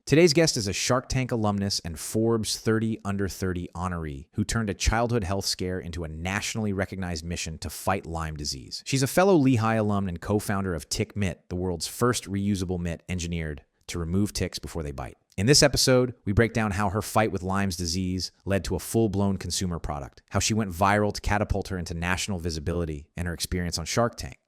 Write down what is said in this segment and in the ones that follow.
Today's guest is a Shark Tank alumnus and Forbes 30 Under 30 honoree who turned a childhood health scare into a nationally recognized mission to fight Lyme disease. She's a fellow Lehigh alum and co-founder of Tick Mitt, the world's first reusable mitt engineered to remove ticks before they bite. In this episode, we break down how her fight with Lyme's disease led to a full-blown consumer product, how she went viral to catapult her into national visibility, and her experience on Shark Tank.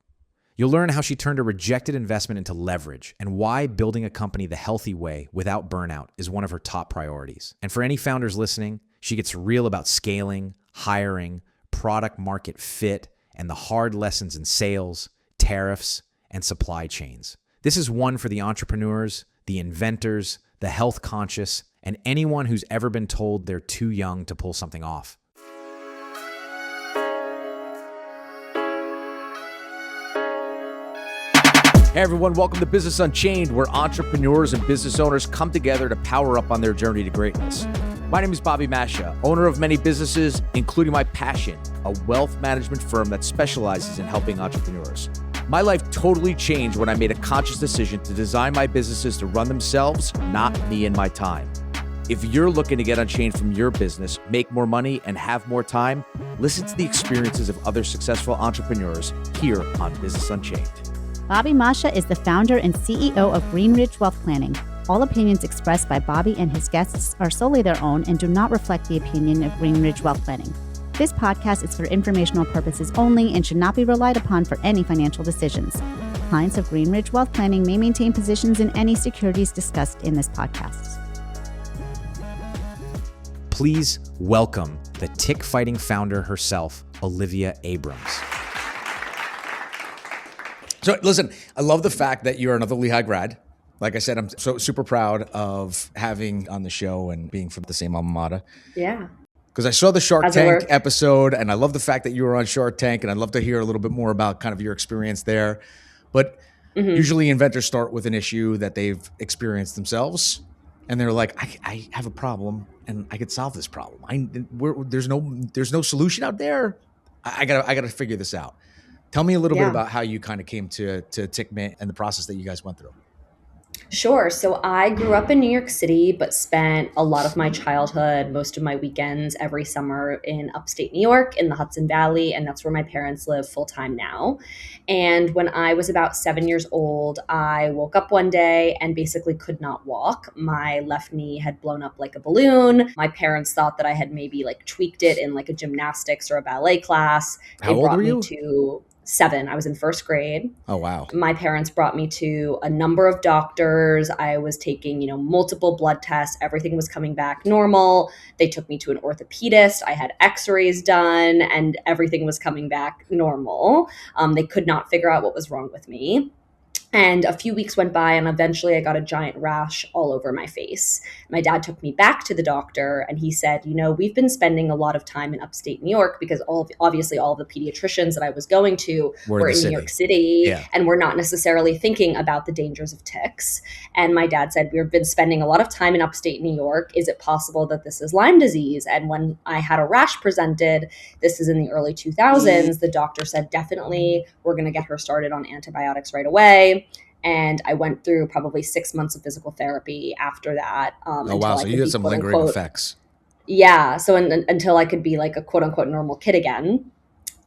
You'll learn how she turned a rejected investment into leverage and why building a company the healthy way without burnout is one of her top priorities. And for any founders listening, she gets real about scaling, hiring, product market fit, and the hard lessons in sales, tariffs, and supply chains. This is one for the entrepreneurs, the inventors, the health conscious, and anyone who's ever been told they're too young to pull something off. Hey everyone, welcome to Business Unchained, where entrepreneurs and business owners come together to power up on their journey to greatness. My name is Bobby Mascia, owner of many businesses, including my passion, a wealth management firm that specializes in helping entrepreneurs. My life totally changed when I made a conscious decision to design my businesses to run themselves, not me and my time. If you're looking to get unchained from your business, make more money, and have more time, listen to the experiences of other successful entrepreneurs here on Business Unchained. Bobby Mascia is the founder and CEO of Greenridge Wealth Planning. All opinions expressed by Bobby and his guests are solely their own and do not reflect the opinion of Greenridge Wealth Planning. This podcast is for informational purposes only and should not be relied upon for any financial decisions. Clients of Greenridge Wealth Planning may maintain positions in any securities discussed in this podcast. Please welcome the tick fighting founder herself, Olivia Abrams. So listen, I love the fact that you're another Lehigh grad. Like I said, I'm so super proud of having on the show and being from the same alma mater. Yeah. Because I saw the Shark Tank episode, and I love the fact that you were on Shark Tank, and I'd love to hear a little bit more about kind of your experience there. But usually inventors start with an issue that they've experienced themselves, and they're like, I have a problem, and I could solve this problem. There's no solution out there. I gotta figure this out. Tell me a little bit about how you kind of came to Tick Mitt and the process that you guys went through. Sure. So I grew up in New York City, but spent a lot of my childhood, most of my weekends every summer in upstate New York in the Hudson Valley. And that's where my parents live full time now. And when I was about 7 years old, I woke up one day and basically could not walk. My left knee had blown up like a balloon. My parents thought that I had maybe like tweaked it in like a gymnastics or a ballet class. How old were you? Me to 7. I was in first grade. Oh, wow. My parents brought me to a number of doctors. I was taking, multiple blood tests. Everything was coming back normal. They took me to an orthopedist. I had x-rays done and everything was coming back normal. They could not figure out what was wrong with me. And a few weeks went by and eventually I got a giant rash all over my face. My dad took me back to the doctor and he said, we've been spending a lot of time in upstate New York because obviously all the pediatricians that I was going to were in New York City and we're not necessarily thinking about the dangers of ticks. And my dad said, we've been spending a lot of time in upstate New York. Is it possible that this is Lyme disease? And when I had a rash presented, this is in the early 2000s, the doctor said, definitely, we're going to get her started on antibiotics right away. And I went through probably 6 months of physical therapy after that. Oh, wow. So you had some lingering effects. Yeah. So until I could be like a quote unquote normal kid again.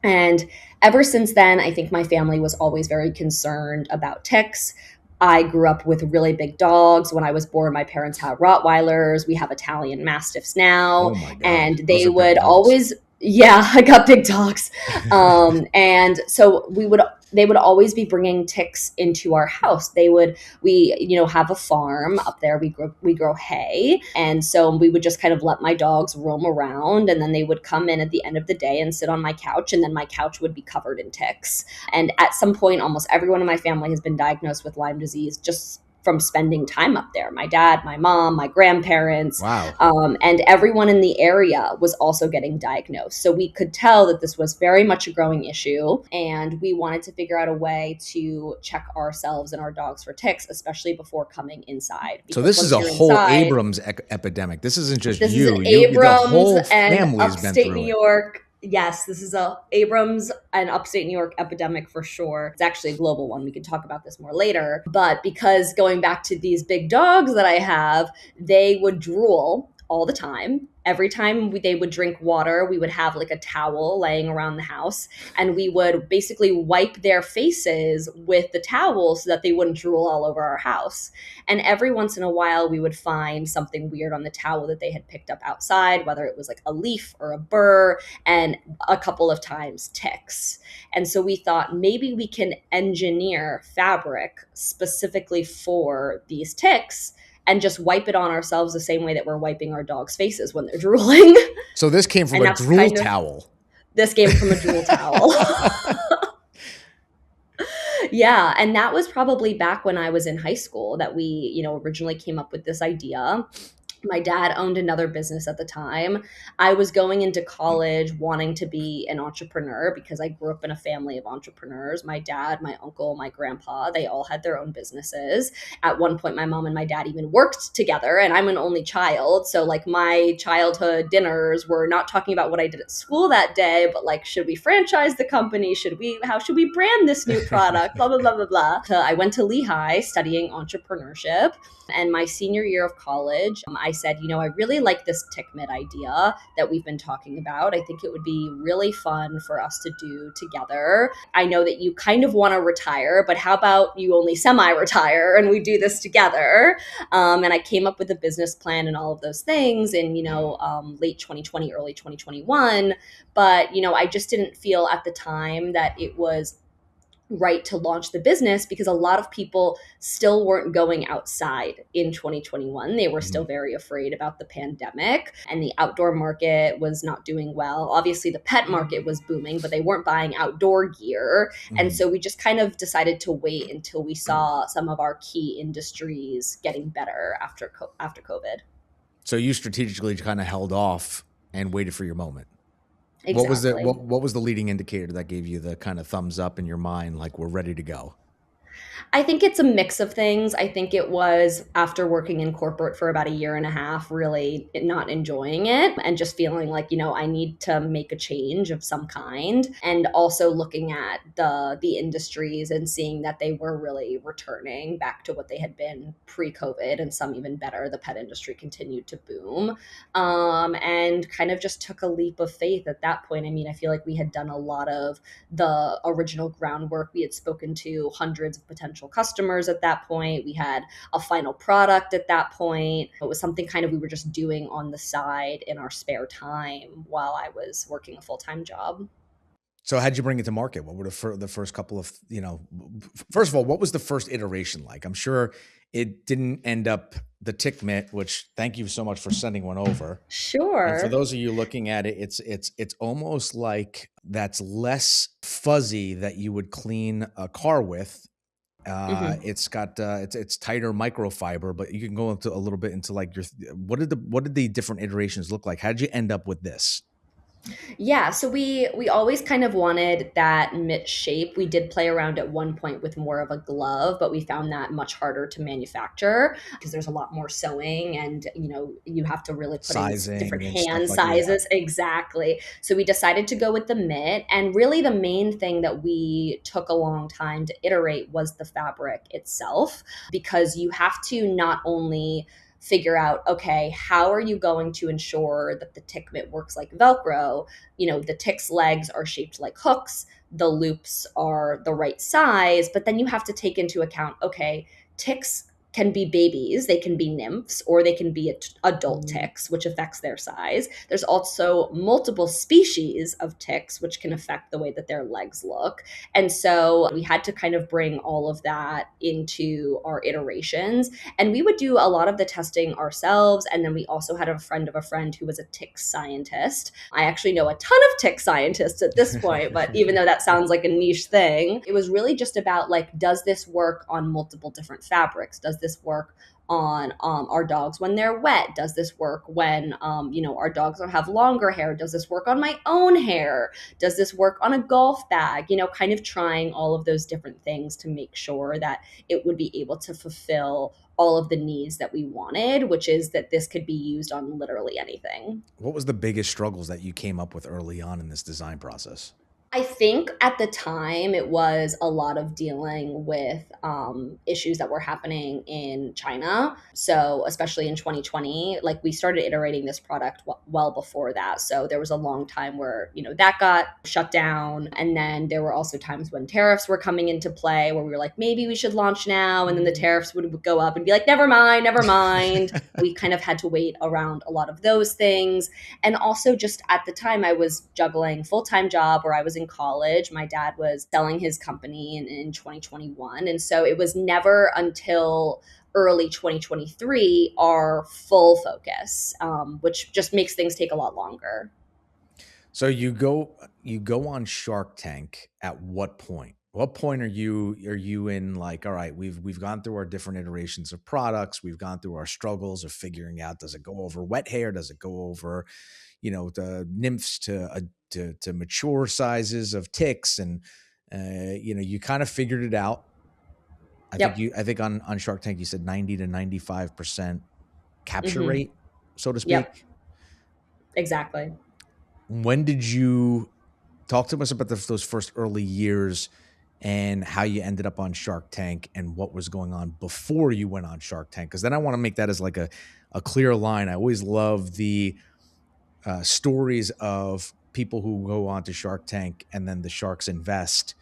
And ever since then, I think my family was always very concerned about ticks. I grew up with really big dogs. When I was born, my parents had Rottweilers. We have Italian Mastiffs now. Oh my God. And they would always, I got big dogs. And so they would always be bringing ticks into our house. We have a farm up there. We grow hay. And so we would just kind of let my dogs roam around. And then they would come in at the end of the day and sit on my couch. And then my couch would be covered in ticks. And at some point, almost everyone in my family has been diagnosed with Lyme disease just from spending time up there. My dad, my mom, my grandparents, and everyone in the area was also getting diagnosed. So we could tell that this was very much a growing issue. And we wanted to figure out a way to check ourselves and our dogs for ticks, especially before coming inside. So this is a whole Abrams epidemic. This isn't just this you. This is Abrams the whole and family's upstate been through New York. Yes, this is a Abrams and upstate New York epidemic for sure. It's actually a global one. We can talk about this more later. But because going back to these big dogs that I have, they would drool all the time. Every time they would drink water, we would have like a towel laying around the house, and we would basically wipe their faces with the towel so that they wouldn't drool all over our house. And every once in a while, we would find something weird on the towel that they had picked up outside, whether it was like a leaf or a burr, and a couple of times ticks. And so we thought maybe we can engineer fabric specifically for these ticks and just wipe it on ourselves the same way that we're wiping our dog's faces when they're drooling. So this came from a drool towel. This came from a drool towel. Yeah. And that was probably back when I was in high school that we, originally came up with this idea. My dad owned another business at the time. I was going into college wanting to be an entrepreneur because I grew up in a family of entrepreneurs. My dad, my uncle, my grandpa, they all had their own businesses. At one point, my mom and my dad even worked together, and I'm an only child. So like my childhood dinners were not talking about what I did at school that day, but like, should we franchise the company? How should we brand this new product? Blah, blah, blah, blah, blah. So I went to Lehigh studying entrepreneurship. And my senior year of college, I said, I really like this Tick Mitt idea that we've been talking about. I think it would be really fun for us to do together. I know that you kind of want to retire, but how about you only semi-retire and we do this together? And I came up with a business plan and all of those things in, late 2020, early 2021. But, I just didn't feel at the time that it was right to launch the business because a lot of people still weren't going outside in 2021. They were still very afraid about the pandemic, and the outdoor market was not doing well. Obviously, the pet market was booming, but they weren't buying outdoor gear. And so we just kind of decided to wait until we saw some of our key industries getting better after COVID. So you strategically kind of held off and waited for your moment. Exactly. What was the leading indicator that gave you the kind of thumbs up in your mind, like we're ready to go? I think it's a mix of things. I think it was after working in corporate for about a year and a half, really not enjoying it and just feeling like, I need to make a change of some kind. And also looking at the industries and seeing that they were really returning back to what they had been pre-COVID, and some even better. The pet industry continued to boom, and kind of just took a leap of faith at that point. I mean, I feel like we had done a lot of the original groundwork. We had spoken to hundreds of potential customers at that point. We had a final product at that point. It was something kind of we were just doing on the side in our spare time while I was working a full-time job. So how'd you bring it to market? What were the first couple of, first of all, what was the first iteration like? I'm sure it didn't end up the Tick Mitt, which thank you so much for sending one over. Sure. And for those of you looking at it, it's almost like that's less fuzzy that you would clean a car with. It's got it's tighter microfiber, but you can go into a little bit into like what did the different iterations look like? How did you end up with this? Yeah, so we always kind of wanted that mitt shape. We did play around at one point with more of a glove, but we found that much harder to manufacture because there's a lot more sewing, and you have to really put in different hand sizes. Exactly. So we decided to go with the mitt, and really the main thing that we took a long time to iterate was the fabric itself, because you have to not only figure out, okay, how are you going to ensure that the Tick Mitt works like Velcro? The tick's legs are shaped like hooks, the loops are the right size, but then you have to take into account, okay, ticks can be babies, they can be nymphs, or they can be adult ticks, which affects their size. There's also multiple species of ticks, which can affect the way that their legs look. And so we had to kind of bring all of that into our iterations. And we would do a lot of the testing ourselves. And then we also had a friend of a friend who was a tick scientist. I actually know a ton of tick scientists at this point, but even though that sounds like a niche thing, it was really just about like, does this work on multiple different fabrics? Does this work on our dogs when they're wet? Does this work when, our dogs don't have longer hair? Does this work on my own hair? Does this work on a golf bag? Kind of trying all of those different things to make sure that it would be able to fulfill all of the needs that we wanted, which is that this could be used on literally anything. What was the biggest struggles that you came up with early on in this design process? I think at the time it was a lot of dealing with issues that were happening in China. So especially in 2020, like we started iterating this product well before that. So there was a long time where, that got shut down. And then there were also times when tariffs were coming into play where we were like, maybe we should launch now. And then the tariffs would go up and be like, never mind, never mind. We kind of had to wait around a lot of those things. And also just at the time I was juggling full-time job where I was in college. My dad was selling his company in 2021. And so it was never until early 2023 our full focus, which just makes things take a lot longer. So you go on Shark Tank at what point? What point are you in, like, all right, we've gone through our different iterations of products. We've gone through our struggles of figuring out, does it go over wet hair? Does it go over, the nymphs to mature sizes of ticks? And, you kind of figured it out. I think on Shark Tank, you said 90 to 95% capture rate, so to speak. Yep. Exactly. When did you talk to us about those first early years and how you ended up on Shark Tank and what was going on before you went on Shark Tank? Because then I want to make that as like a clear line. I always love the stories of people who go on to Shark Tank and then the sharks invest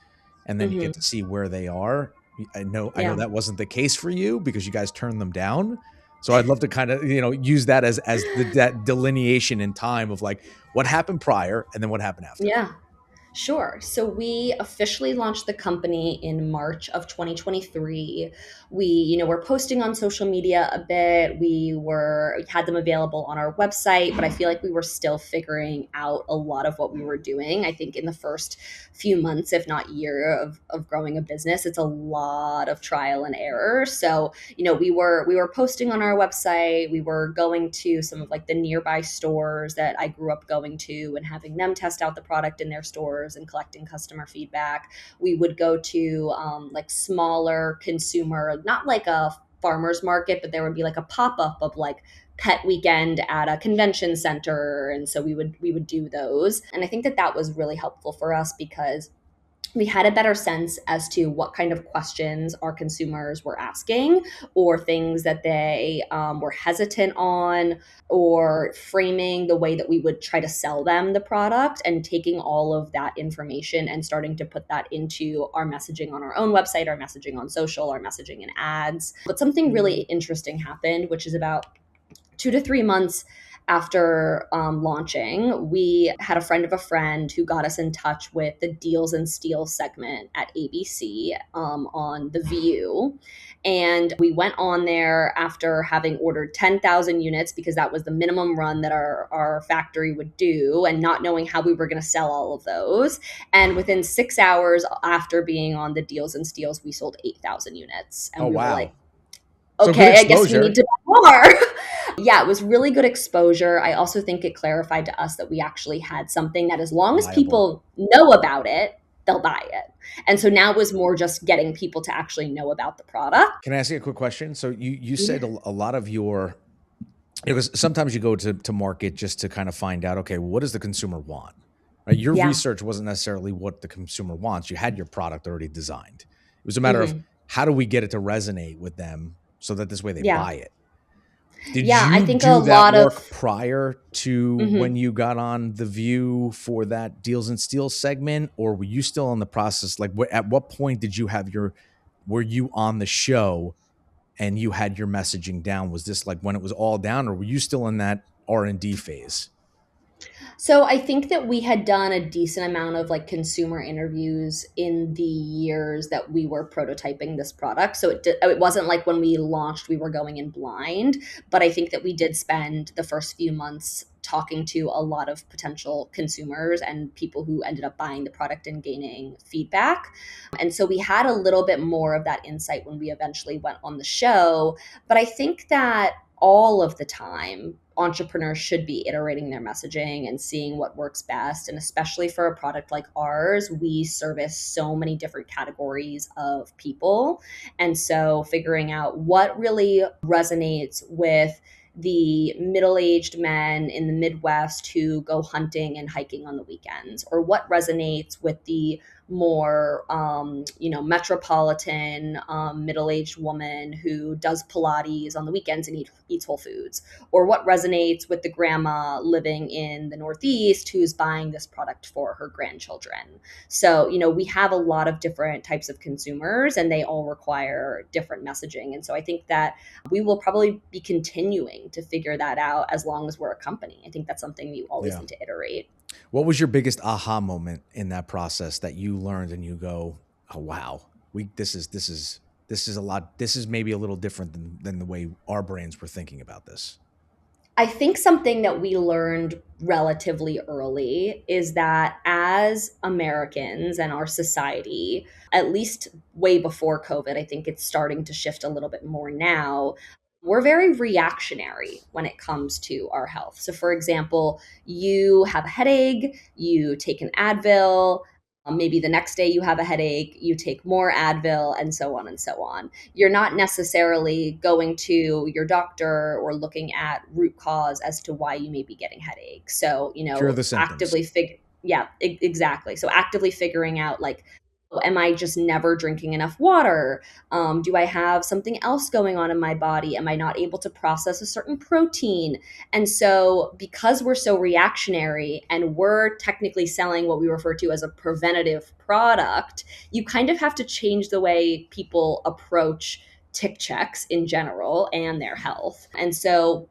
and then you get to see where they are. I know that wasn't the case for you because you guys turned them down. So I'd love to kind of, use that as that delineation in time of like what happened prior and then what happened after. Yeah. Sure. So we officially launched the company in March of 2023. We, were posting on social media a bit. We had them available on our website, but I feel like we were still figuring out a lot of what we were doing. I think in the first few months, if not year of growing a business, it's a lot of trial and error. So, we were posting on our website. We were going to some of like the nearby stores that I grew up going to and having them test out the product in their stores and collecting customer feedback. We would go to like smaller consumer, not like a farmer's market, but there would be like a pop-up of like pet weekend at a convention center. And so we would do those. And I think that was really helpful for us because we had a better sense as to what kind of questions our consumers were asking or things that they were hesitant on or framing the way that we would try to sell them the product and taking all of that information and starting to put that into our messaging on our own website, our messaging on social, our messaging in ads. But something really interesting happened, which is about 2 to 3 months after launching, we had a friend of a friend who got us in touch with the Deals and Steals segment at ABC on The View. And we went on there after having ordered 10,000 units because that was the minimum run that our factory would do and not knowing how we were going to sell all of those. And within 6 hours after being on the Deals and Steals, we sold 8,000 units. And we were like, okay, I guess we need to buy more. Yeah, it was really good exposure. I also think it clarified to us that we actually had something that as long as people know about it, they'll buy it. And so now it was more just getting people to actually know about the product. Can I ask you a quick question? So you said a lot of your, because sometimes you go to market just to kind of find out, okay, what does the consumer want? Right? Your research wasn't necessarily what the consumer wants. You had your product already designed. It was a matter of how do we get it to resonate with them so that this way they buy it. Did you I think do a that lot work of prior to when you got on The View for that Deals and Steals segment, or were you still in the process? Like, at what point did you were you on the show and you had your messaging down? Was this like when it was all down, or were you still in that R&D phase? So I think that we had done a decent amount of like consumer interviews in the years that we were prototyping this product. So it wasn't like when we launched, we were going in blind, but I think that we did spend the first few months talking to a lot of potential consumers and people who ended up buying the product and gaining feedback. And so we had a little bit more of that insight when we eventually went on the show. But I think that all of the time, entrepreneurs should be iterating their messaging and seeing what works best. And especially for a product like ours, we service so many different categories of people. And so figuring out what really resonates with the middle-aged men in the Midwest who go hunting and hiking on the weekends, or what resonates with the more, metropolitan middle-aged woman who does Pilates on the weekends and eats Whole Foods, or what resonates with the grandma living in the Northeast who's buying this product for her grandchildren. So, we have a lot of different types of consumers and they all require different messaging. And so I think that we will probably be continuing to figure that out as long as we're a company. I think that's something you always need to iterate. What was your biggest aha moment in that process that you learned and you go, oh, wow, this is a lot. This is maybe a little different than the way our brains were thinking about this. I think something that we learned relatively early is that as Americans and our society, at least way before COVID, I think it's starting to shift a little bit more now. We're very reactionary when it comes to our health. So, for example, you have a headache, you take an Advil. Maybe the next day you have a headache, you take more Advil, and so on and so on. You're not necessarily going to your doctor or looking at root cause as to why you may be getting headaches. So, Cure the symptoms. Exactly. So actively figuring out, like, am I just never drinking enough water? Do I have something else going on in my body? Am I not able to process a certain protein? And so because we're so reactionary and we're technically selling what we refer to as a preventative product, you kind of have to change the way people approach tick checks in general and their health. And so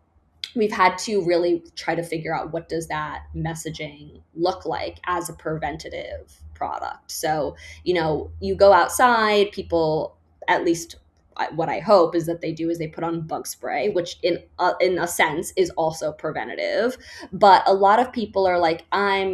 we've had to really try to figure out, what does that messaging look like as a preventative product? So, you go outside, people, at least what I hope is that they do is they put on bug spray, which in a sense is also preventative. But a lot of people are like, I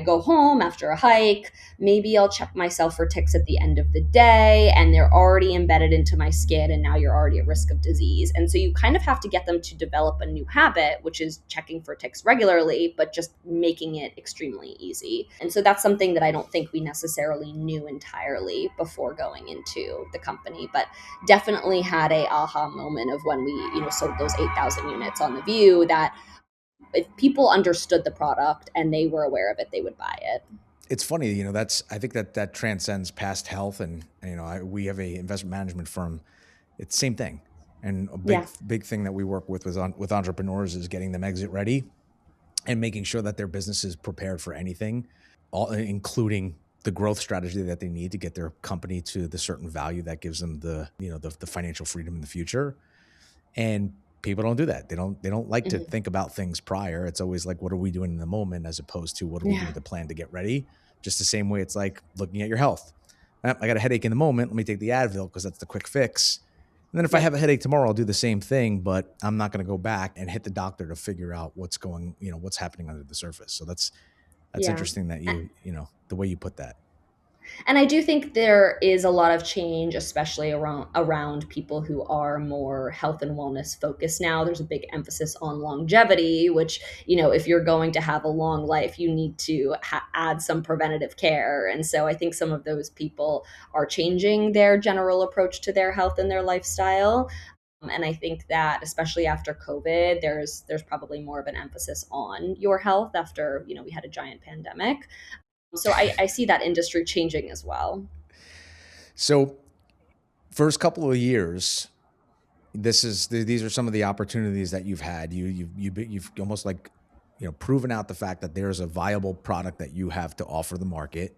go home after a hike, maybe I'll check myself for ticks at the end of the day, and they're already embedded into my skin, and now you're already at risk of disease. And so you kind of have to get them to develop a new habit, which is checking for ticks regularly, but just making it extremely easy. And so that's something that I don't think we necessarily knew entirely before going into the company, but definitely had a aha moment of when we, sold those 8,000 units on the View, that if people understood the product and they were aware of it, they would buy it. It's funny, I think that transcends past health. And, we have a investment management firm. It's the same thing. And a big thing that we work with entrepreneurs is getting them exit ready and making sure that their business is prepared for anything, including the growth strategy that they need to get their company to the certain value that gives them the financial freedom in the future. And people don't do that. They don't like to think about things prior. It's always like, what are we doing in the moment, as opposed to what are we doing to plan to get ready? Just the same way it's like looking at your health. I got a headache in the moment. Let me take the Advil because that's the quick fix. And then if I have a headache tomorrow, I'll do the same thing, but I'm not going to go back and hit the doctor to figure out what's happening under the surface. So that's interesting that the way you put that. And I do think there is a lot of change, especially around people who are more health and wellness focused now. There's a big emphasis on longevity, which, if you're going to have a long life, you need to add some preventative care. And so I think some of those people are changing their general approach to their health and their lifestyle. And I think that especially after COVID, there's probably more of an emphasis on your health after, we had a giant pandemic. So I see that industry changing as well. So first couple of years, these are some of the opportunities that you've had. You've almost like, proven out the fact that there's a viable product that you have to offer the market.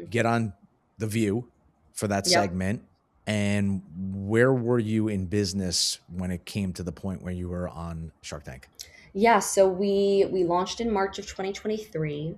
Get on the View for that segment. And where were you in business when it came to the point where you were on Shark Tank? Yeah, so we launched in March of 2023.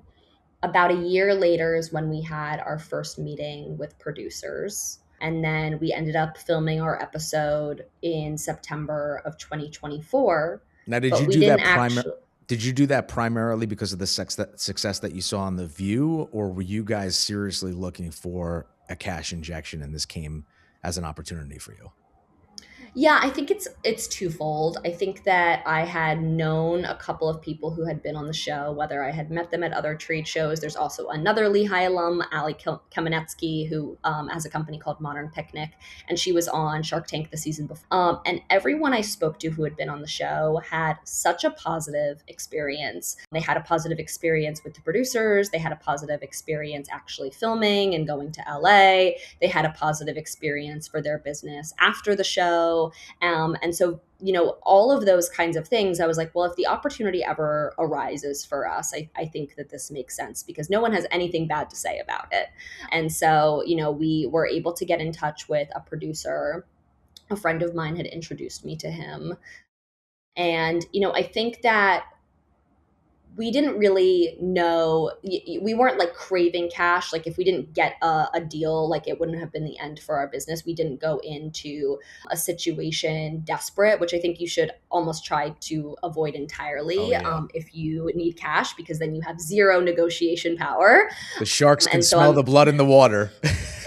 About a year later is when we had our first meeting with producers. And then we ended up filming our episode in September of 2024. Now, did but you we do didn't that actually. Did you do that primarily because of the success that you saw on The View, or were you guys seriously looking for a cash injection and this came as an opportunity for you? Yeah, I think it's twofold. I think that I had known a couple of people who had been on the show, whether I had met them at other trade shows. There's also another Lehigh alum, Ali Kamenetsky, who has a company called Modern Picnic, and she was on Shark Tank the season before. And everyone I spoke to who had been on the show had such a positive experience. They had a positive experience with the producers. They had a positive experience actually filming and going to LA. They had a positive experience for their business after the show. And so, all of those kinds of things, I was like, well, if the opportunity ever arises for us, I think that this makes sense because no one has anything bad to say about it. And so, we were able to get in touch with a producer. A friend of mine had introduced me to him. And, I think that we didn't really know, we weren't like craving cash. Like if we didn't get a deal, like it wouldn't have been the end for our business. We didn't go into a situation desperate, which I think you should almost try to avoid entirely. Oh, yeah. If you need cash, because then you have zero negotiation power. The sharks can And so smell the blood in the water.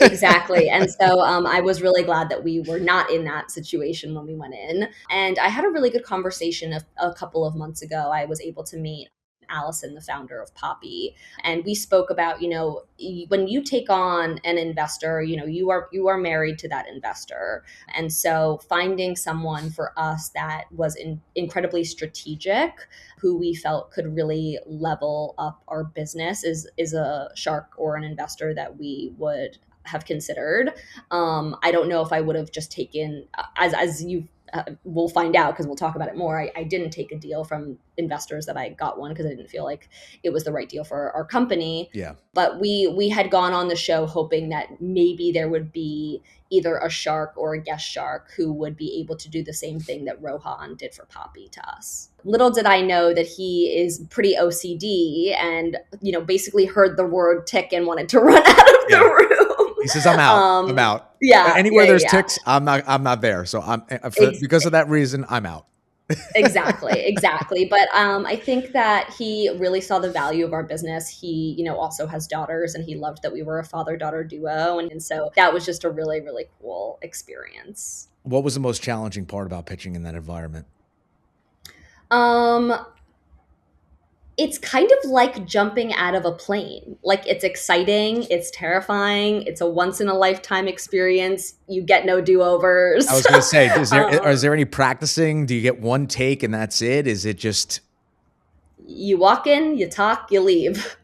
Exactly. And so I was really glad that we were not in that situation when we went in. And I had a really good conversation a couple of months ago. I was able to meet Allison, the founder of Poppy, and we spoke about, when you take on an investor, you are married to that investor. And so finding someone for us that was incredibly strategic, who we felt could really level up our business is a shark or an investor that we would have considered. I don't know if I would have just taken, as you we'll find out because we'll talk about it more. I didn't take a deal from investors that I got one because I didn't feel like it was the right deal for our company. Yeah. But we had gone on the show hoping that maybe there would be either a shark or a guest shark who would be able to do the same thing that Rohan did for Poppy to us. Little did I know that he is pretty OCD and, basically heard the word tick and wanted to run out of the room. He says, I'm out. I'm out. Yeah. Anywhere there's ticks, I'm not there. So because of that reason, I'm out. Exactly. But I think that he really saw the value of our business. He, also has daughters, and he loved that we were a father-daughter duo. And so that was just a really, really cool experience. What was the most challenging part about pitching in that environment? It's kind of like jumping out of a plane. Like it's exciting, it's terrifying, it's a once in a lifetime experience. You get no do-overs. I was going to say, is there any practicing? Do you get one take and that's it? Is it just you walk in, you talk, you leave?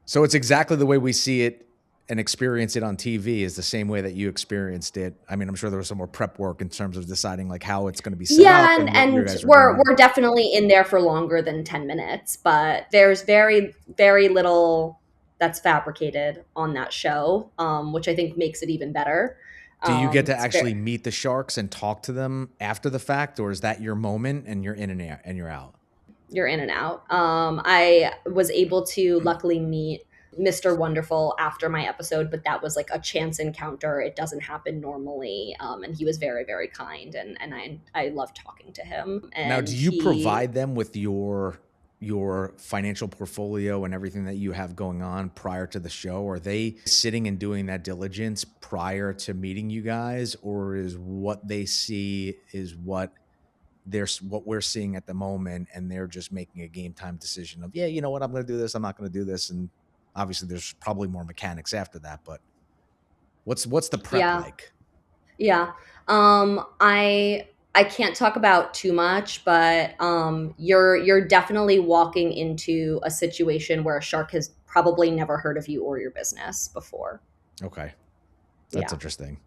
So it's exactly the way we see it and experience it on TV is the same way that you experienced it. I mean, I'm sure there was some more prep work in terms of deciding like how it's going to be set up. Yeah, and we're definitely in there for longer than 10 minutes, but there's very, very little that's fabricated on that show, which I think makes it even better. Do you get to actually meet the sharks and talk to them after the fact, or is that your moment and you're in and you're out? You're in and out. I was able to luckily meet Mr. Wonderful after my episode, but that was like a chance encounter. It doesn't happen normally. And he was very, very kind. And I love talking to him. And now, do you provide them with your financial portfolio and everything that you have going on prior to the show? Are they sitting and doing that diligence prior to meeting you guys, or is what they see is what we're seeing at the moment, and they're just making a game time decision of, yeah, you know what, I'm going to do this, I'm not going to do this, and obviously there's probably more mechanics after that, but what's the prep like? Yeah. I can't talk about too much, but you're definitely walking into a situation where a shark has probably never heard of you or your business before. Okay. That's interesting.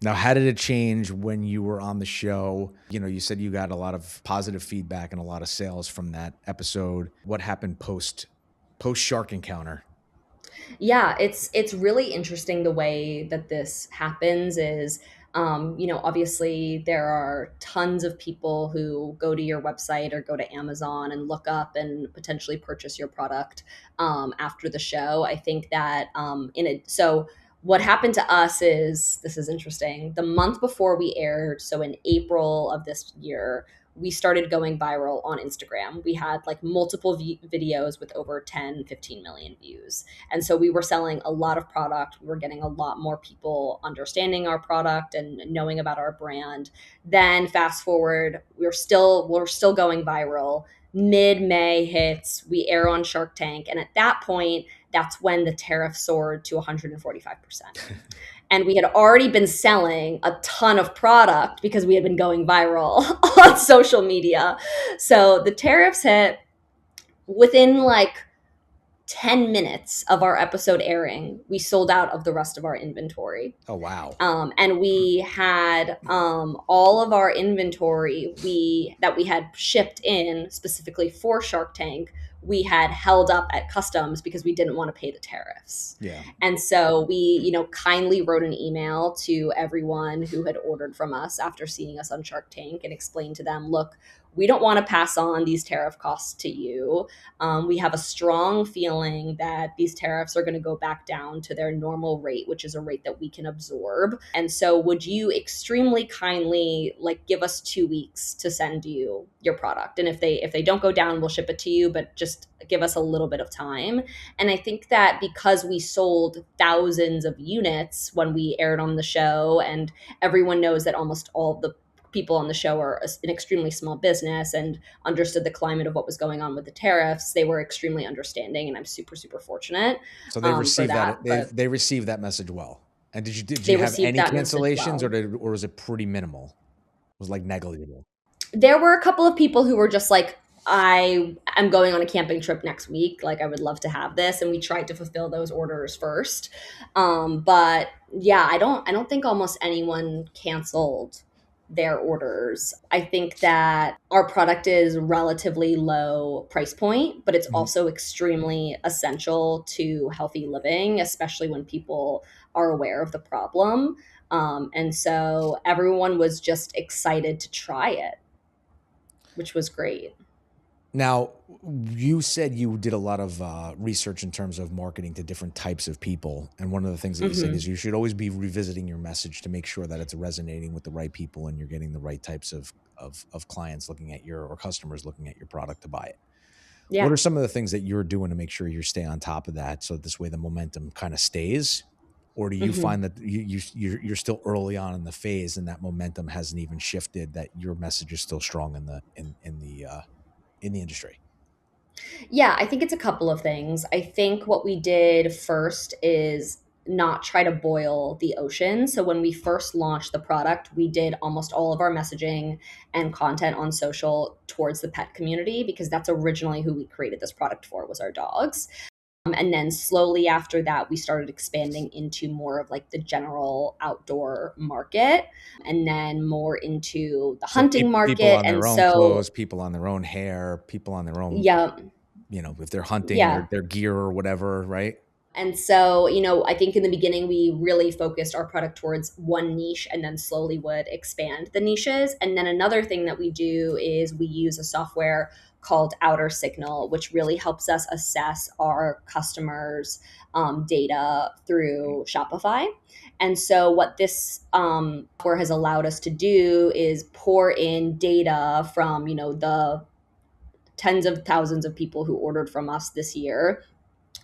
Now, how did it change when you were on the show? You know, you said you got a lot of positive feedback and a lot of sales from that episode. What happened post shark encounter? Yeah, it's really interesting the way that this happens is, obviously there are tons of people who go to your website or go to Amazon and look up and potentially purchase your product after the show. I think that so what happened to us is, this is interesting. The month before we aired, so in April of this year, we started going viral on Instagram. We had like multiple videos with over 10, 15 million views. And so we were selling a lot of product. We were getting a lot more people understanding our product and knowing about our brand. Then fast forward, we're still going viral. Mid-May hits, we air on Shark Tank. And at that point, that's when the tariff soared to 145%. And we had already been selling a ton of product because we had been going viral on social media. So the tariffs hit within like 10 minutes of our episode airing. We sold out of the rest of our inventory. Oh, wow. And we had all of our inventory that we had shipped in specifically for Shark Tank. We had held up at customs because we didn't want to pay the tariffs. Yeah. And so we, kindly wrote an email to everyone who had ordered from us after seeing us on Shark Tank and explained to them, look, we don't want to pass on these tariff costs to you. We have a strong feeling that these tariffs are going to go back down to their normal rate, which is a rate that we can absorb. And so would you extremely kindly give us 2 weeks to send you your product? And if they don't go down, we'll ship it to you, but just give us a little bit of time. And I think that because we sold thousands of units when we aired on the show, and everyone knows that almost all of the people on the show are an extremely small business and understood the climate of what was going on with the tariffs, they were extremely understanding, and I'm super, super fortunate. So they received they received that message well. And did you have any cancellations, or was it pretty minimal? It was like negligible? There were a couple of people who were just like, I'm going on a camping trip next week. Like, I would love to have this. And we tried to fulfill those orders first. But yeah, I don't think almost anyone canceled their orders. I think that our product is relatively low price point, but it's also extremely essential to healthy living, especially when people are aware of the problem. And so everyone was just excited to try it, which was great. Now, you said you did a lot of research in terms of marketing to different types of people. And one of the things that you said is you should always be revisiting your message to make sure that it's resonating with the right people and you're getting the right types of clients looking at or customers looking at your product to buy it. Yeah. What are some of the things that you're doing to make sure you stay on top of that so this way the momentum kind of stays? Or do you find that you're still early on in the phase and that momentum hasn't even shifted, that your message is still strong in the industry? Yeah, I think it's a couple of things. I think what we did first is not try to boil the ocean. So when we first launched the product, we did almost all of our messaging and content on social towards the pet community, because that's originally who we created this product for, was our dogs. And then slowly after that, we started expanding into more of like the general outdoor market, and then more into the hunting market. People on their own clothes, people on their own hair, people on their own, if they're hunting or their gear or whatever, right? And so, I think in the beginning, we really focused our product towards one niche and then slowly would expand the niches. And then another thing that we do is we use a software called Outer Signal, which really helps us assess our customers' data through Shopify. And so what this software has allowed us to do is pour in data from, the tens of thousands of people who ordered from us this year,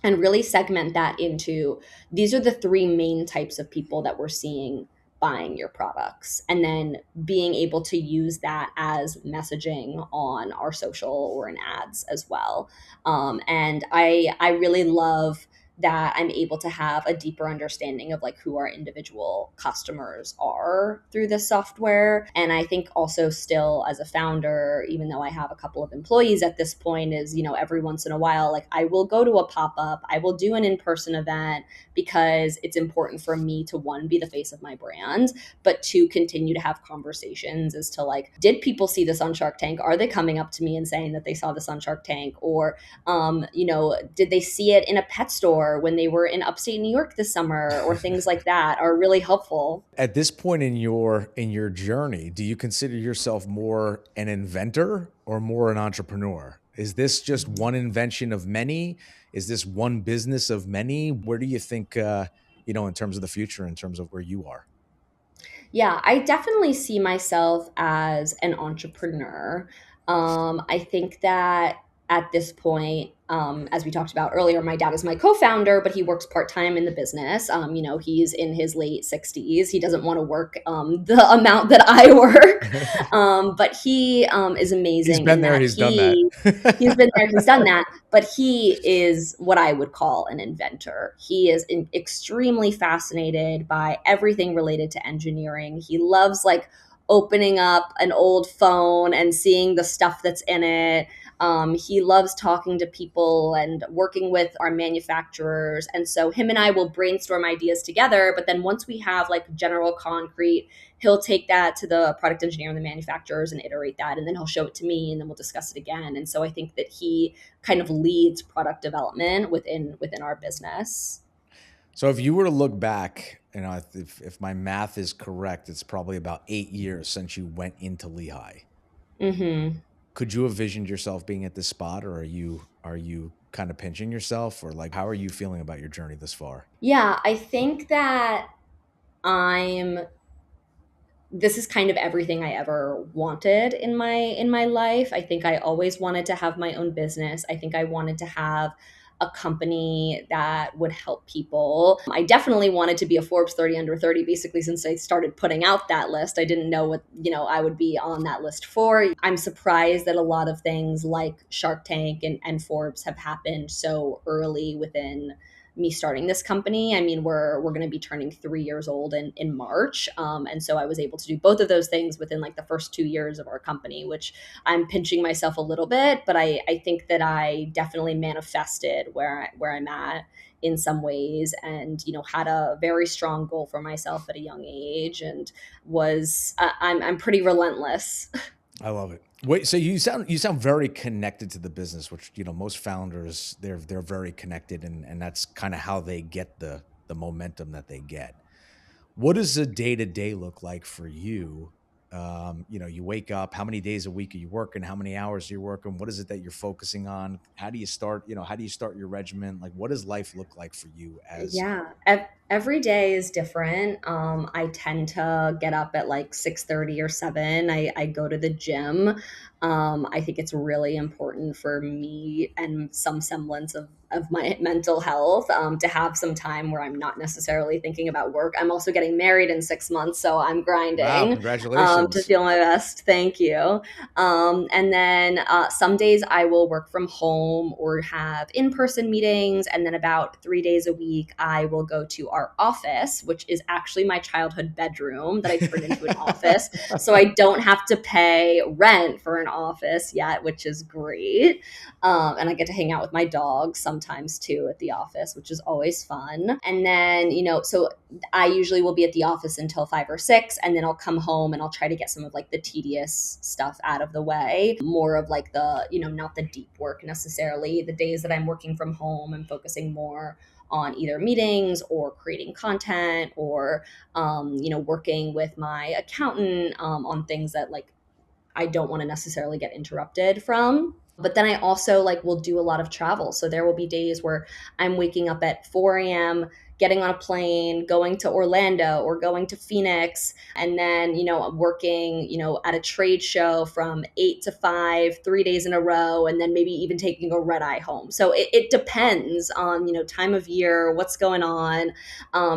and really segment that into, these are the 3 main types of people that we're seeing buying your products, and then being able to use that as messaging on our social or in ads as well. And I really love that I'm able to have a deeper understanding of like who our individual customers are through this software. And I think also still as a founder, even though I have a couple of employees at this point, is, every once in a while, like I will go to a pop-up, I will do an in-person event, because it's important for me to, 1, be the face of my brand, but 2, continue to have conversations as to like, did people see this on Shark Tank? Are they coming up to me and saying that they saw this on Shark Tank? Or, did they see it in a pet store when they were in upstate New York this summer, or things like that are really helpful. At this point in your journey, do you consider yourself more an inventor or more an entrepreneur? Is this just one invention of many? Is this one business of many? Where do you think in terms of the future, in terms of where you are? Yeah, I definitely see myself as an entrepreneur. I think that at this point, as we talked about earlier, my dad is my co-founder, but he works part-time in the business. He's in his late 60s. He doesn't want to work the amount that I work, but he is amazing. He's been there, he's done He's that. been there, he's done that, but he is what I would call an inventor. He is extremely fascinated by everything related to engineering. He loves like opening up an old phone and seeing the stuff that's in it. He loves talking to people and working with our manufacturers. And so him and I will brainstorm ideas together. But then once we have like general concrete, he'll take that to the product engineer and the manufacturers and iterate that. And then he'll show it to me and then we'll discuss it again. And so I think that he kind of leads product development within our business. So if you were to look back, if my math is correct, it's probably about 8 years since you went into Lehigh. Mm-hmm. Could you have visioned yourself being at this spot, or are you kind of pinching yourself, or like, how are you feeling about your journey this far? Yeah, I think that this is kind of everything I ever wanted in my life. I think I always wanted to have my own business. I think I wanted to have a company that would help people. I definitely wanted to be a Forbes 30 under 30, basically since I started putting out that list. I didn't know what, I would be on that list for. I'm surprised that a lot of things like Shark Tank and Forbes have happened so early within me starting this company. I mean, we're going to be turning 3 years old in March. And so I was able to do both of those things within like the first 2 years of our company, which I'm pinching myself a little bit, but I think that I definitely manifested where I'm at in some ways, and, had a very strong goal for myself at a young age, and I'm pretty relentless. I love it. Wait, so you sound very connected to the business, which, most founders, they're very connected, and that's kind of how they get the momentum that they get. What does a day-to-day look like for you? You wake up, how many days a week are you working? How many hours are you working? What is it that you're focusing on? How do you start your regimen? Like, what does life look like for you as? Yeah, every day is different. I tend to get up at like 6:30 or 7. I go to the gym. I think it's really important for me and some semblance of my mental health, to have some time where I'm not necessarily thinking about work. I'm also getting married in 6 months, so I'm grinding. Wow, congratulations. To feel my best. Thank you. And then some days I will work from home or have in-person meetings. And then about 3 days a week, I will go to our office, which is actually my childhood bedroom that I turned into an office. So I don't have to pay rent for an office yet, which is great. And I get to hang out with my dog sometimes too at the office, which is always fun. And then, so I usually will be at the office until 5 or 6, and then I'll come home and I'll try to get some of like the tedious stuff out of the way, more of like the, not the deep work necessarily. The days that I'm working from home, I'm focusing more on either meetings or creating content or, working with my accountant on things that like I don't want to necessarily get interrupted from. But then I also will do a lot of travel. So there will be days where I'm waking up at 4 a.m., getting on a plane, going to Orlando or going to Phoenix, and then, working, at a trade show from 8 to 5, 3 days in a row, and then maybe even taking a red eye home. So it depends on, time of year, what's going on.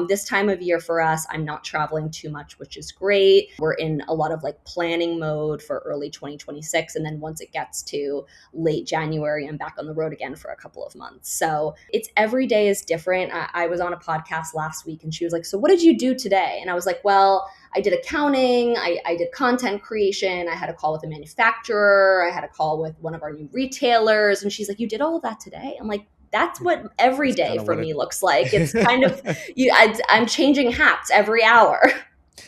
This time of year for us, I'm not traveling too much, which is great. We're in a lot of planning mode for early 2026. And then once it gets to late January, I'm back on the road again for a couple of months. So it's every day is different. I was on a podcast last week and she was like, so what did you do today? And I was like, well, I did accounting, I did content creation, I had a call with a manufacturer, I had a call with one of our new retailers. And she's like, you did all of that today? I'm like, that's what every day for me looks like. It's kind of, I'm changing hats every hour.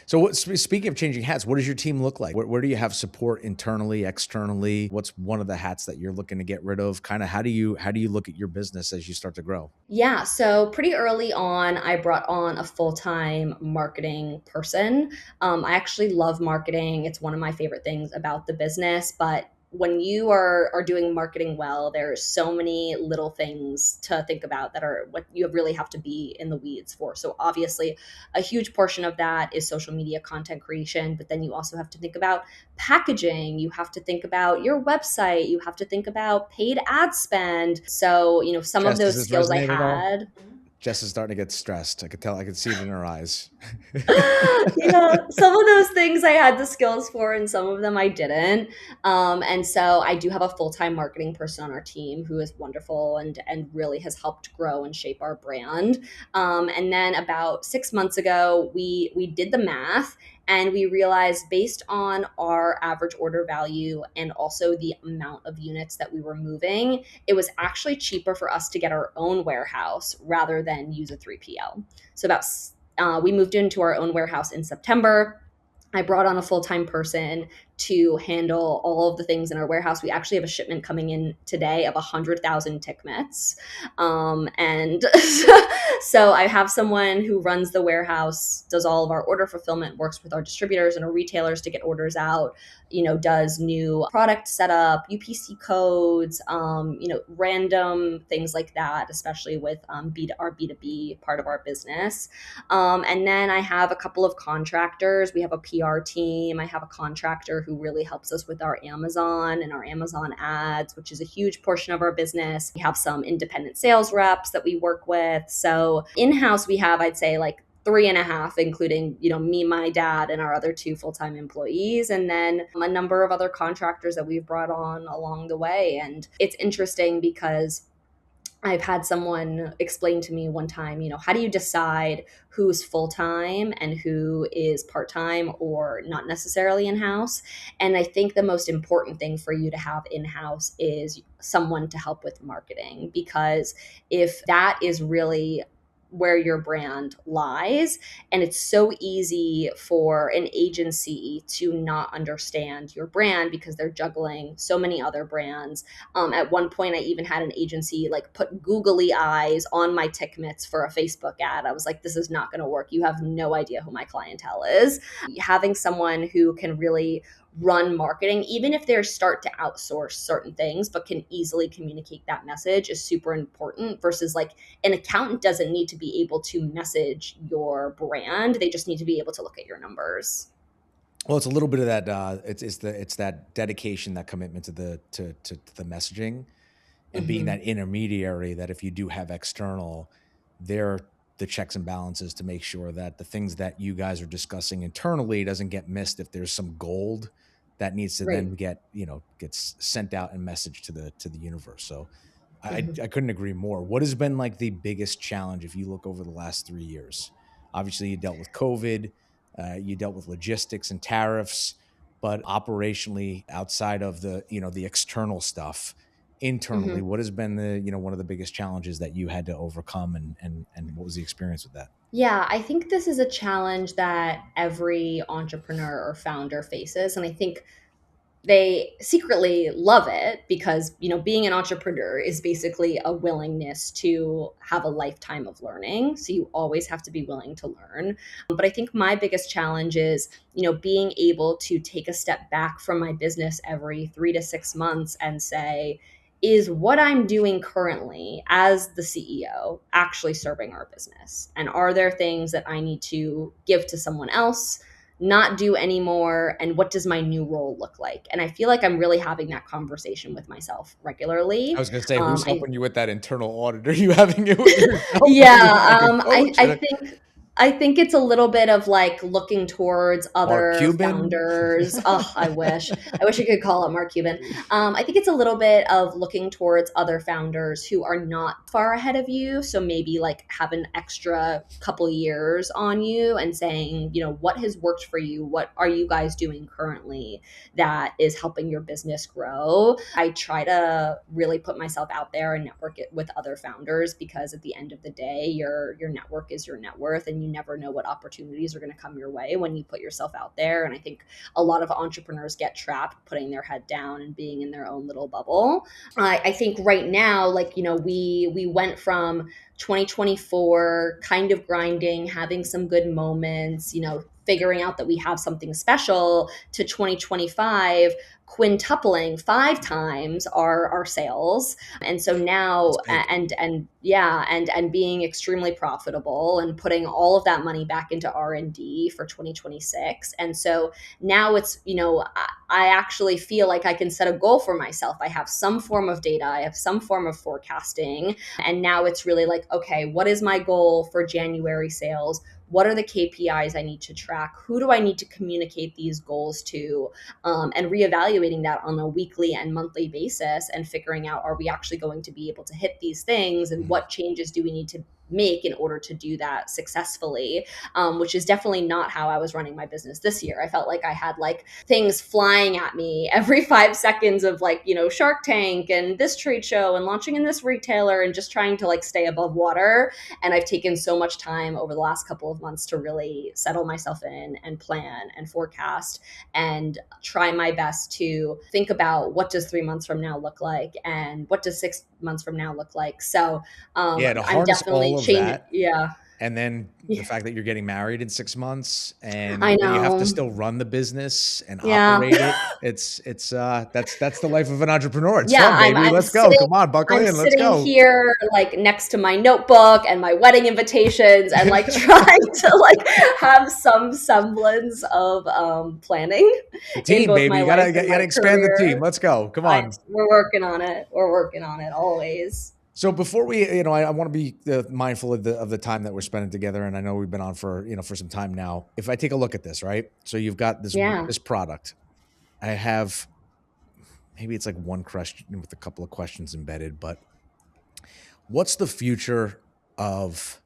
So speaking of changing hats, what does your team look like? Where do you have support internally, externally? What's one of the hats that you're looking to get rid of? Kind of how do you look at your business as you start to grow? Yeah, so pretty early on, I brought on a full-time marketing person. I actually love marketing. It's one of my favorite things about the business, but when you are doing marketing well, there's so many little things to think about that are what you really have to be in the weeds for. So obviously a huge portion of that is social media content creation, but then you also have to think about packaging. You have to think about your website. You have to think about paid ad spend. So, some of Jess, does those this skills I resonate at all? had. Jess is starting to get stressed. I could tell. I could see it in her eyes. Some of those things I had the skills for and some of them I didn't. And so I do have a full-time marketing person on our team who is wonderful and really has helped grow and shape our brand. And then about 6 months ago, we did the math and we realized, based on our average order value and also the amount of units that we were moving, it was actually cheaper for us to get our own warehouse rather than use a 3PL. So we moved into our own warehouse in September. I brought on a full-time person to handle all of the things in our warehouse. We actually have a shipment coming in today of 100,000 Tick Mitts. And so I have someone who runs the warehouse, does all of our order fulfillment, works with our distributors and our retailers to get orders out, does new product setup, UPC codes, random things like that, especially with our B2B part of our business. And then I have a couple of contractors. We have a PR team. I have a contractor who really helps us with our Amazon and our Amazon ads, which is a huge portion of our business. We have some independent sales reps that we work with. So in-house, we have, I'd say, like 3.5, including, me, my dad, and our other 2 full-time employees, and then a number of other contractors that we've brought on along the way. And it's interesting because I've had someone explain to me one time, how do you decide who's full-time and who is part-time or not necessarily in-house? And I think the most important thing for you to have in-house is someone to help with marketing, because if that is really where your brand lies, and it's so easy for an agency to not understand your brand because they're juggling so many other brands. At one point, I even had an agency put googly eyes on my Tick Mitts for a Facebook ad. I was like, this is not going to work. You have no idea who my clientele is. Having someone who can really run marketing, even if they start to outsource certain things, but can easily communicate that message, is super important, versus an accountant doesn't need to be able to message your brand. They just need to be able to look at your numbers. Well, it's a little bit of that. It's that dedication, that commitment to the messaging, and being that intermediary. That if you do have external, they're the checks and balances to make sure that the things that you guys are discussing internally doesn't get missed. If there's some gold that needs to then gets sent out and messaged to the universe. So I couldn't agree more. What has been the biggest challenge if you look over the last 3 years? Obviously, you dealt with COVID, you dealt with logistics and tariffs, but operationally, outside of the external stuff, internally, what has been the one of the biggest challenges that you had to overcome, and what was the experience with that? Yeah, I think this is a challenge that every entrepreneur or founder faces. And I think they secretly love it because, being an entrepreneur is basically a willingness to have a lifetime of learning. So you always have to be willing to learn. But I think my biggest challenge is, being able to take a step back from my business every 3 to 6 months and say, is what I'm doing currently as the CEO actually serving our business? And are there things that I need to give to someone else, not do anymore? And what does my new role look like? And I feel like I'm really having that conversation with myself regularly. I was going to say, who's helping you with that internal audit? Are you having it with yourself? Yeah, I think it's a little bit of looking towards other founders. Oh, I wish I could call it Mark Cuban. I think it's a little bit of looking towards other founders who are not far ahead of you. So maybe have an extra couple years on you and saying, what has worked for you? What are you guys doing currently that is helping your business grow? I try to really put myself out there and network it with other founders, because at the end of the day, your network is your net worth, and you never know what opportunities are going to come your way when you put yourself out there. And I think a lot of entrepreneurs get trapped putting their head down and being in their own little bubble. I think right now, we went from 2024 kind of grinding, having some good moments, figuring out that we have something special to 2025 quintupling 5 times our sales. And so now and being extremely profitable and putting all of that money back into R&D for 2026. And so now it's, I actually feel like I can set a goal for myself. I have some form of data, I have some form of forecasting, and now it's really like, okay, what is my goal for January sales? What are the KPIs I need to track? Who do I need to communicate these goals to? And reevaluating that on a weekly and monthly basis and figuring out, are we actually going to be able to hit these things, and what changes do we need to make in order to do that successfully, which is definitely not how I was running my business this year. I felt like I had like things flying at me every 5 seconds of like, Shark Tank and this trade show and launching in this retailer and just trying to like stay above water. And I've taken so much time over the last couple of months to really settle myself in and plan and forecast and try my best to think about, what does 3 months from now look like and what does 6 months from now look like. So to I'm harness definitely all of changing. that. Yeah. And then the fact that you're getting married in 6 months and I then you have know. to still run the business and Yeah. operate it. It's that's the life of an entrepreneur. It's Yeah, fun, baby. Let's go. Come on, buckle in. Let's go. I'm sitting here like next to my notebook and my wedding invitations and like trying to like have some semblance of planning. The team, in both baby. my You life and gotta my expand the career. team. Let's go. Come on. We're working on it. We're working on it always. So before we, I want to be mindful of the time that we're spending together, and I know we've been on for for some time now. If I take a look at this, right? So you've got this product. I have maybe it's like one question with a couple of questions embedded, but what's the future of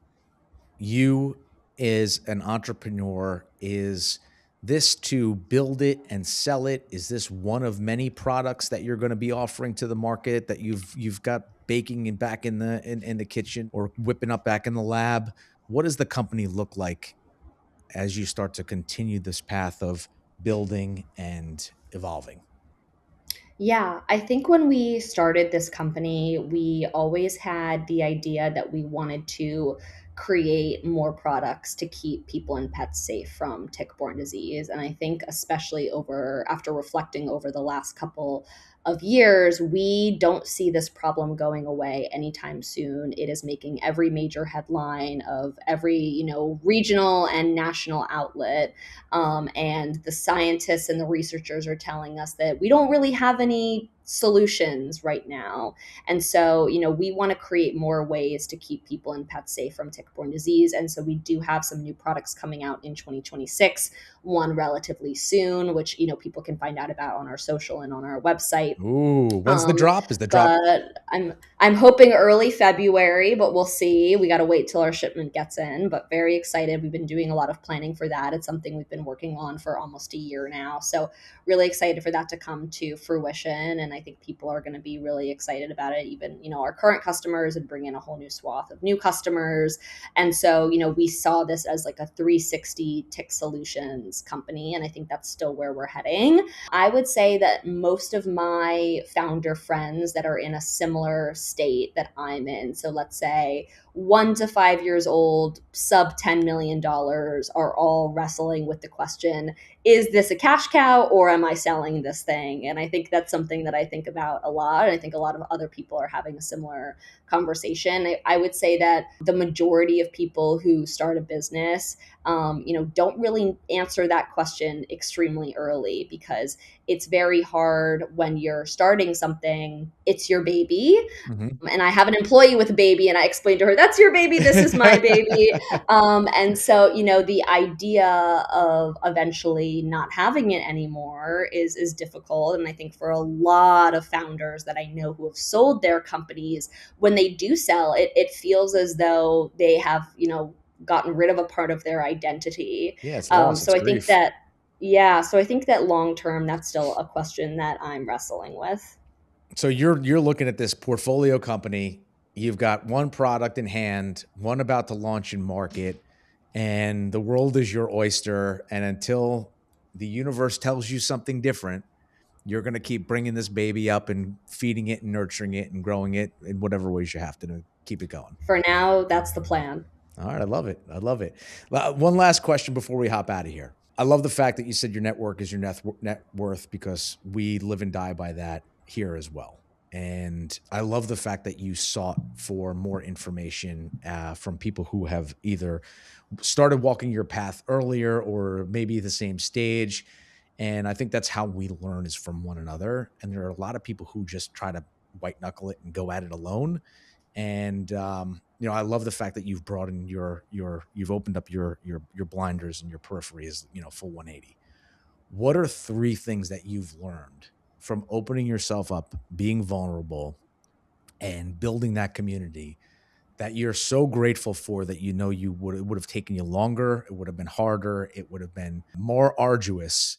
you as an entrepreneur? Is this to build it and sell it? Is this one of many products that you're going to be offering to the market that you've got baking and back in the kitchen or whipping up back in the lab? What does the company look like as you start to continue this path of building and evolving? Yeah, I think when we started this company, we always had the idea that we wanted to create more products to keep people and pets safe from tick-borne disease. And I think especially after reflecting over the last couple of years, we don't see this problem going away anytime soon. It is making every major headline of every, regional and national outlet. And the scientists and the researchers are telling us that we don't really have any solutions right now. And so, we want to create more ways to keep people and pets safe from tick-borne disease. And so we do have some new products coming out in 2026, one relatively soon, which, people can find out about on our social and on our website. Ooh, when's the drop? Is the drop? But I'm hoping early February, but we'll see. We got to wait till our shipment gets in, but very excited. We've been doing a lot of planning for that. It's something we've been working on for almost a year now. So really excited for that to come to fruition. And I think people are going to be really excited about it. Even, our current customers, and bring in a whole new swath of new customers. And so, we saw this as like a 360 tick solutions company. And I think that's still where we're heading. I would say that most of my founder friends that are in a similar state that I'm in, so let's say 1 to 5 years old, sub $10 million, are all wrestling with the question, is this a cash cow or am I selling this thing? And I think that's something that I think about a lot. And I think a lot of other people are having a similar conversation. I would say that the majority of people who start a business, don't really answer that question extremely early, because it's very hard when you're starting something. It's your baby. Mm-hmm. And I have an employee with a baby, and I explained to her, that's your baby, this is my baby. And so, the idea of eventually not having it anymore is difficult. And I think for a lot of founders that I know who have sold their companies, when they do sell, it feels as though they have, gotten rid of a part of their identity. Yeah, it's lost. So I think that, so I think that long term, that's still a question that I'm wrestling with. So you're looking at this portfolio company. You've got one product in hand, one about to launch in market, and the world is your oyster. And until the universe tells you something different, you're going to keep bringing this baby up and feeding it and nurturing it and growing it in whatever ways you have to keep it going. For now, that's the plan. All right. I love it. I love it. One last question before we hop out of here. I love the fact that you said your network is your net worth, because we live and die by that here as well. And I love the fact that you sought for more information from people who have either started walking your path earlier or maybe the same stage. And I think that's how we learn, is from one another. And there are a lot of people who just try to white knuckle it and go at it alone. And I love the fact that you've broadened you've opened up your blinders and your periphery is, full 180. What are 3 things that you've learned from opening yourself up, being vulnerable, and building that community that you're so grateful for, that it would have taken you longer, it would have been harder, it would have been more arduous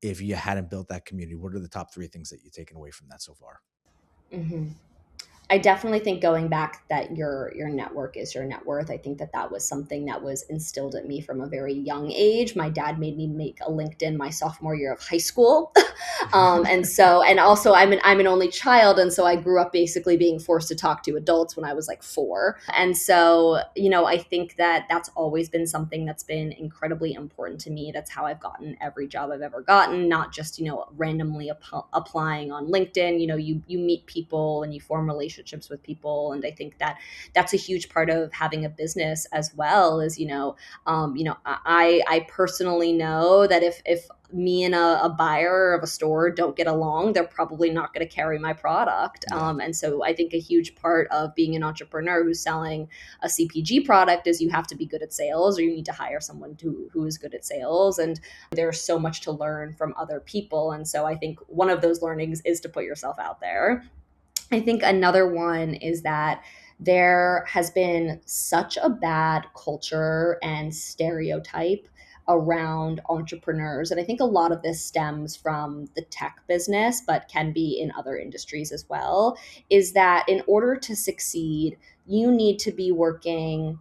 if you hadn't built that community? What are the top 3 things that you've taken away from that so far? Mm-hmm. I definitely think going back that your network is your net worth. I think that was something that was instilled at me from a very young age. My dad made me make a LinkedIn my sophomore year of high school. And also I'm an only child. And so I grew up basically being forced to talk to adults when I was like 4. And so, I think that that's always been something that's been incredibly important to me. That's how I've gotten every job I've ever gotten, not just, randomly applying on LinkedIn. You meet people and you form relationships with people. And I think that that's a huge part of having a business as well, is, I personally know that if me and a buyer of a store don't get along, they're probably not going to carry my product. Yeah. And so I think a huge part of being an entrepreneur who's selling a CPG product is you have to be good at sales, or you need to hire someone who is good at sales. And there's so much to learn from other people. And so I think one of those learnings is to put yourself out there. I think another one is that there has been such a bad culture and stereotype around entrepreneurs. And I think a lot of this stems from the tech business, but can be in other industries as well, is that in order to succeed, you need to be working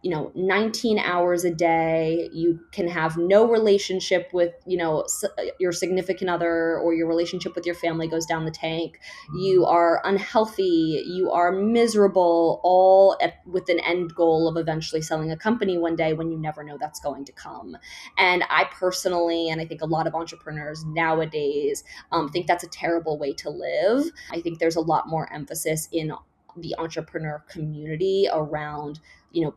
19 hours a day. You can have no relationship with, your significant other, or your relationship with your family goes down the tank. You are unhealthy. You are miserable, all with an end goal of eventually selling a company one day, when you never know that's going to come. And I personally, and I think a lot of entrepreneurs nowadays, think that's a terrible way to live. I think there's a lot more emphasis in the entrepreneur community around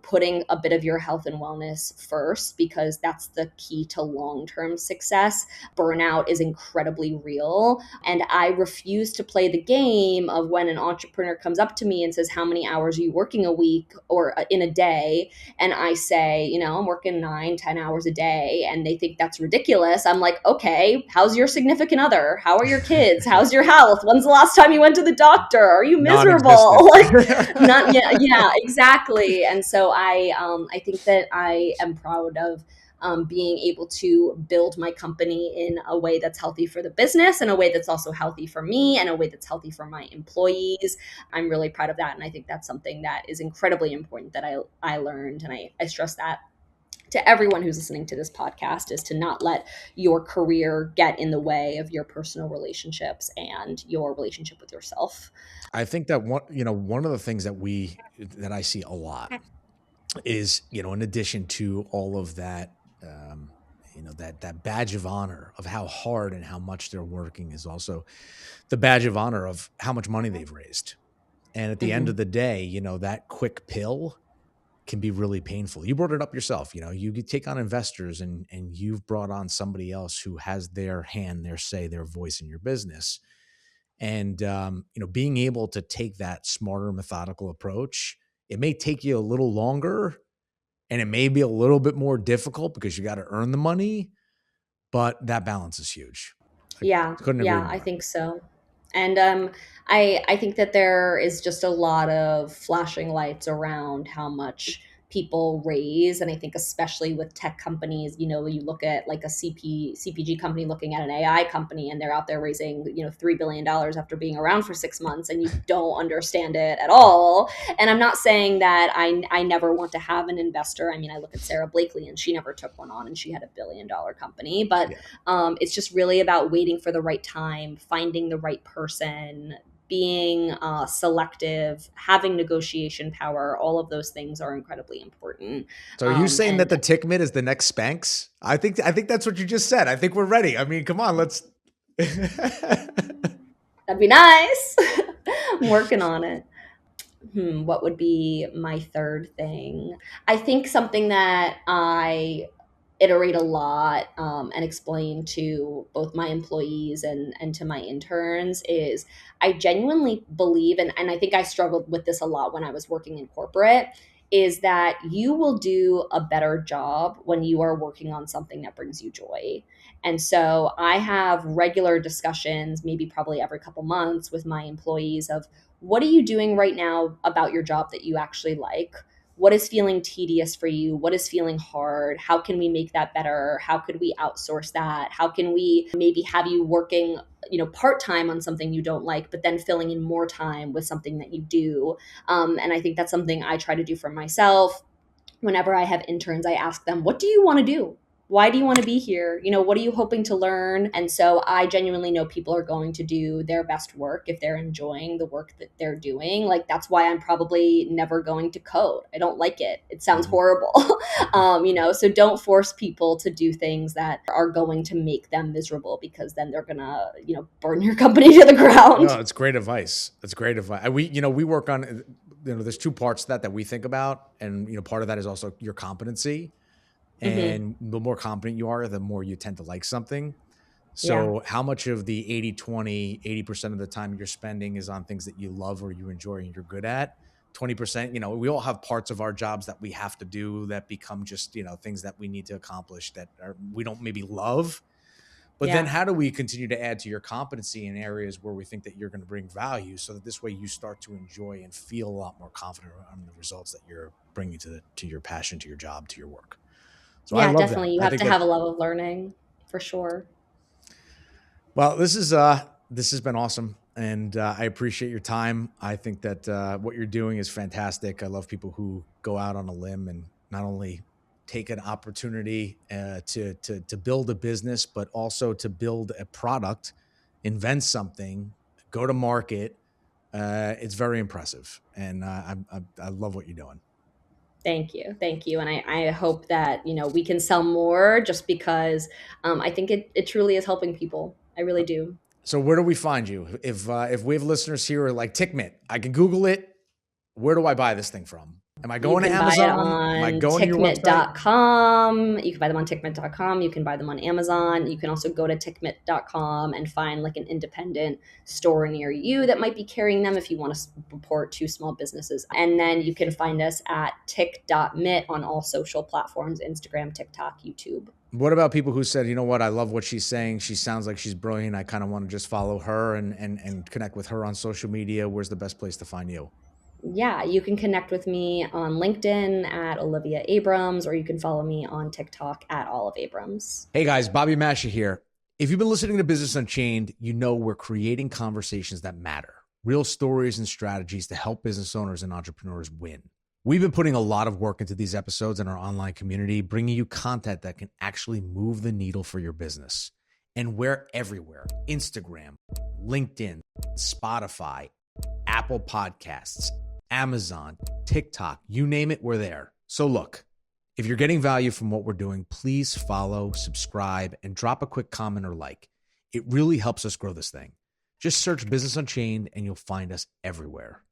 putting a bit of your health and wellness first, because that's the key to long-term success. Burnout is incredibly real. And I refuse to play the game of when an entrepreneur comes up to me and says, how many hours are you working a week or in a day? And I say, I'm working 9-10 hours a day. And they think that's ridiculous. I'm like, okay, how's your significant other? How are your kids? How's your health? When's the last time you went to the doctor? Are you miserable? Yeah, exactly. And so I think that I am proud of being able to build my company in a way that's healthy for the business, and a way that's also healthy for me, and a way that's healthy for my employees. I'm really proud of that. And I think that's something that is incredibly important that I learned. And I stress that to everyone who's listening to this podcast, is to not let your career get in the way of your personal relationships and your relationship with yourself. I think that one of the things that I see a lot is, in addition to all of that, that badge of honor of how hard and how much they're working, is also the badge of honor of how much money they've raised. And at the end of the day, that quick pill can be really painful. You brought it up yourself. You take on investors, and you've brought on somebody else who has their hand, their say, their voice in your business. And, being able to take that smarter, methodical approach, it may take you a little longer, and it may be a little bit more difficult because you got to earn the money, but that balance is huge. Yeah, I think so. And I think that there is just a lot of flashing lights around how much people raise. And I think especially with tech companies, you look at like a CPG company looking at an AI company, and they're out there raising, $3 billion after being around for 6 months, and you don't understand it at all. And I'm not saying that I never want to have an investor. I mean, I look at Sarah Blakely, and she never took one on, and she had $1 billion company. But it's just really about waiting for the right time, finding the right person, being selective, having negotiation power, all of those things are incredibly important. So are you saying that the Tick Mitt is the next Spanx? I think that's what you just said. I think we're ready. I mean, come on, let's. That'd be nice. I'm working on it. What would be my third thing? I think something that I iterate a lot and explain to both my employees and to my interns is I genuinely believe, and I think I struggled with this a lot when I was working in corporate, is that you will do a better job when you are working on something that brings you joy. And so I have regular discussions, maybe probably every couple months, with my employees of what are you doing right now about your job that you actually like? What is feeling tedious for you? What is feeling hard? How can we make that better? How could we outsource that? How can we maybe have you working, part-time on something you don't like, but then filling in more time with something that you do? And I think that's something I try to do for myself. Whenever I have interns, I ask them, what do you want to do? Why do you want to be here? What are you hoping to learn? And so I genuinely know people are going to do their best work if they're enjoying the work that they're doing. Like, that's why I'm probably never going to code. I don't like it. It sounds horrible. So don't force people to do things that are going to make them miserable, because then they're going to, burn your company to the ground. No, it's great advice. It's great advice. We work on, there's two parts to that we think about. And, part of that is also your competency. And the more competent you are, the more you tend to like something. So how much of the 80-20, 80% of the time you're spending is on things that you love or you enjoy and you're good at? 20%, we all have parts of our jobs that we have to do that become just, things that we need to accomplish that we don't maybe love. But then how do we continue to add to your competency in areas where we think that you're going to bring value, so that this way you start to enjoy and feel a lot more confident on the results that you're bringing to your passion, to your job, to your work? So yeah, definitely. That. You have to have a love of learning, for sure. Well, this has been awesome, and I appreciate your time. I think that what you're doing is fantastic. I love people who go out on a limb and not only take an opportunity to build a business, but also to build a product, invent something, go to market. It's very impressive, and I love what you're doing. Thank you. And I hope that, we can sell more, just because I think it truly is helping people. I really do. So where do we find you? If we have listeners here who are like, Tick Mitt, I can Google it. Where do I buy this thing from? Am I going to Amazon? Am I going to your website? tickmitt.com. You can buy them on tickmitt.com. You can buy them on Amazon. You can also go to tickmitt.com and find like an independent store near you that might be carrying them if you want to support two small businesses. And then you can find us at tick.mitt on all social platforms, Instagram, TikTok, YouTube. What about people who said, you know what, I love what she's saying. She sounds like she's brilliant. I kind of want to just follow her and connect with her on social media. Where's the best place to find you? Yeah, you can connect with me on LinkedIn at Olivia Abrams, or you can follow me on TikTok at Olive Abrams. Hey guys, Bobby Mascia here. If you've been listening to Business Unchained, you know we're creating conversations that matter, real stories and strategies to help business owners and entrepreneurs win. We've been putting a lot of work into these episodes in our online community, bringing you content that can actually move the needle for your business. And we're everywhere: Instagram, LinkedIn, Spotify, Apple Podcasts, Amazon, TikTok, you name it, we're there. So look, if you're getting value from what we're doing, please follow, subscribe, and drop a quick comment or like. It really helps us grow this thing. Just search Business Unchained and you'll find us everywhere.